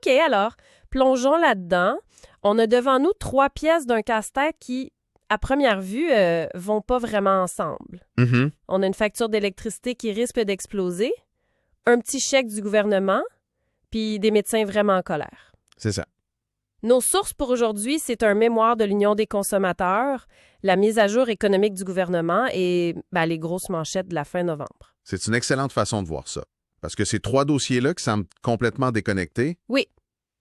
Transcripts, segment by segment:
OK, alors, plongeons là-dedans. On a devant nous 3 pièces d'un casse-tête qui, à première vue, vont pas vraiment ensemble. Mm-hmm. On a une facture d'électricité qui risque d'exploser, un petit chèque du gouvernement, puis des médecins vraiment en colère. C'est ça. Nos sources pour aujourd'hui, c'est un mémoire de l'Union des consommateurs, la mise à jour économique du gouvernement et les grosses manchettes de la fin novembre. C'est une excellente façon de voir ça. Parce que ces 3 dossiers-là qui semblent complètement déconnectés, Oui.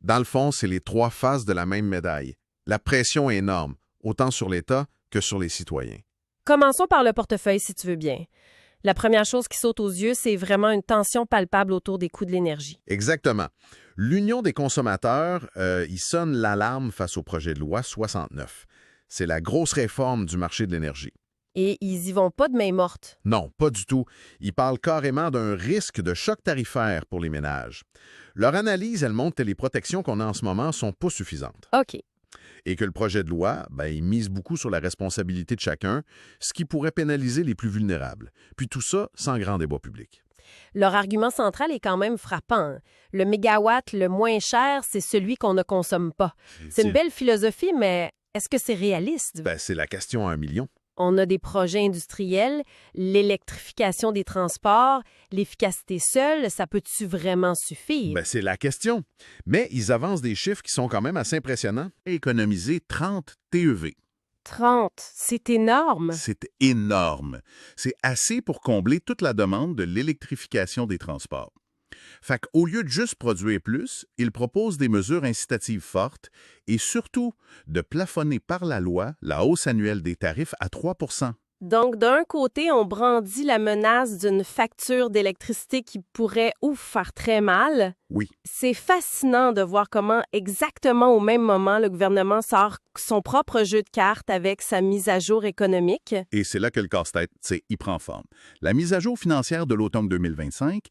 dans le fond, c'est les 3 faces de la même médaille. La pression est énorme, autant sur l'État que sur les citoyens. Commençons par le portefeuille, si tu veux bien. La première chose qui saute aux yeux, c'est vraiment une tension palpable autour des coûts de l'énergie. Exactement. L'Union des consommateurs, ils sonnent l'alarme face au projet de loi 69. C'est la grosse réforme du marché de l'énergie. Et ils y vont pas de main morte. Non, pas du tout. Ils parlent carrément d'un risque de choc tarifaire pour les ménages. Leur analyse, elle montre que les protections qu'on a en ce moment sont pas suffisantes. OK. Et que le projet de loi, il mise beaucoup sur la responsabilité de chacun, ce qui pourrait pénaliser les plus vulnérables. Puis tout ça sans grand débat public. Leur argument central est quand même frappant. Le mégawatt le moins cher, c'est celui qu'on ne consomme pas. C'est une belle philosophie, mais est-ce que c'est réaliste? C'est la question à 1 million. On a des projets industriels, l'électrification des transports, l'efficacité seule, ça peut-tu vraiment suffire? C'est la question. Mais ils avancent des chiffres qui sont quand même assez impressionnants. Économiser 30 TEV. 30, c'est énorme. C'est énorme. C'est assez pour combler toute la demande de l'électrification des transports. Fait qu'au lieu de juste produire plus, ils proposent des mesures incitatives fortes et surtout de plafonner par la loi la hausse annuelle des tarifs à 3 %. Donc, d'un côté, on brandit la menace d'une facture d'électricité qui pourrait faire très mal. Oui. C'est fascinant de voir comment, exactement au même moment, le gouvernement sort son propre jeu de cartes avec sa mise à jour économique. Et c'est là que le casse-tête, il prend forme. La mise à jour financière de l'automne 2025,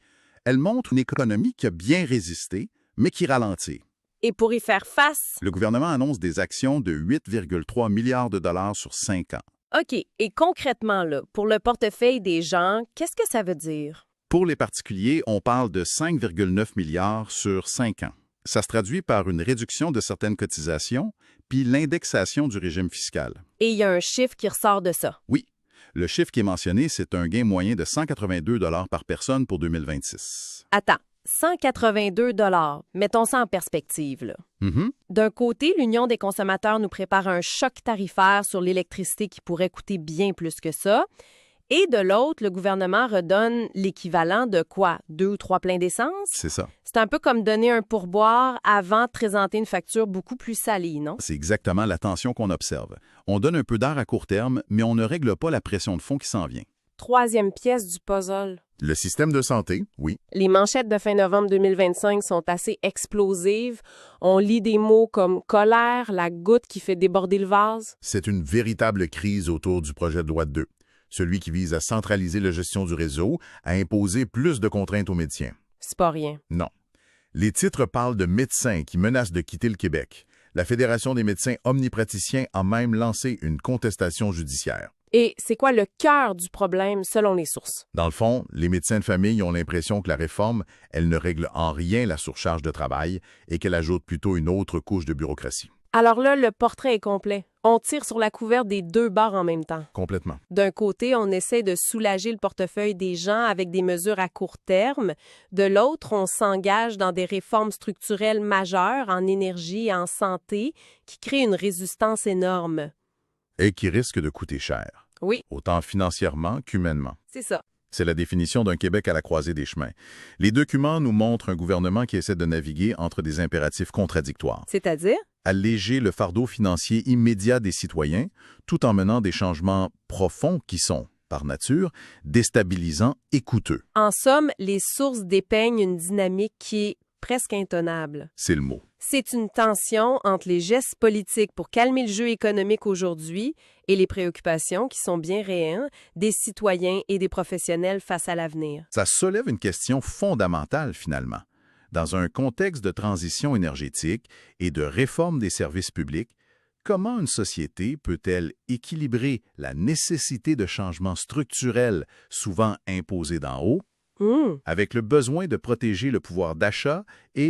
elle montre une économie qui a bien résisté, mais qui ralentit. Et pour y faire face... Le gouvernement annonce des actions de 8,3 milliards de dollars sur 5 ans. OK. Et concrètement, là, pour le portefeuille des gens, qu'est-ce que ça veut dire? Pour les particuliers, on parle de 5,9 milliards sur 5 ans. Ça se traduit par une réduction de certaines cotisations, puis l'indexation du régime fiscal. Et il y a un chiffre qui ressort de ça. Oui. Le chiffre qui est mentionné, c'est un gain moyen de 182 $ par personne pour 2026. Attends, 182 $. Mettons ça en perspective, là. Mm-hmm. D'un côté, l'Union des consommateurs nous prépare un choc tarifaire sur l'électricité qui pourrait coûter bien plus que ça. Et de l'autre, le gouvernement redonne l'équivalent de quoi? 2 ou 3 pleins d'essence? C'est ça. C'est un peu comme donner un pourboire avant de présenter une facture beaucoup plus salée, non? C'est exactement la tension qu'on observe. On donne un peu d'air à court terme, mais on ne règle pas la pression de fond qui s'en vient. 3e pièce du puzzle. Le système de santé, oui. Les manchettes de fin novembre 2025 sont assez explosives. On lit des mots comme « colère »,« la goutte qui fait déborder le vase ». C'est une véritable crise autour du projet de loi 2, celui qui vise à centraliser la gestion du réseau, à imposer plus de contraintes aux médecins. C'est pas rien. Non. Les titres parlent de médecins qui menacent de quitter le Québec. La Fédération des médecins omnipraticiens a même lancé une contestation judiciaire. Et c'est quoi le cœur du problème selon les sources? Dans le fond, les médecins de famille ont l'impression que la réforme, elle ne règle en rien la surcharge de travail et qu'elle ajoute plutôt une autre couche de bureaucratie. Alors là, le portrait est complet. On tire sur la couverte des 2 bords en même temps. Complètement. D'un côté, on essaie de soulager le portefeuille des gens avec des mesures à court terme. De l'autre, on s'engage dans des réformes structurelles majeures en énergie et en santé qui créent une résistance énorme. Et qui risque de coûter cher. Oui. Autant financièrement qu'humainement. C'est ça. C'est la définition d'un Québec à la croisée des chemins. Les documents nous montrent un gouvernement qui essaie de naviguer entre des impératifs contradictoires. C'est-à-dire? Alléger le fardeau financier immédiat des citoyens, tout en menant des changements profonds qui sont, par nature, déstabilisants et coûteux. En somme, les sources dépeignent une dynamique qui est presque intenable. C'est le mot. C'est une tension entre les gestes politiques pour calmer le jeu économique aujourd'hui et les préoccupations qui sont bien réelles des citoyens et des professionnels face à l'avenir. Ça soulève une question fondamentale, finalement. Dans un contexte de transition énergétique et de réforme des services publics, comment une société peut-elle équilibrer la nécessité de changements structurels souvent imposés d'en haut avec le besoin de protéger le pouvoir d'achat et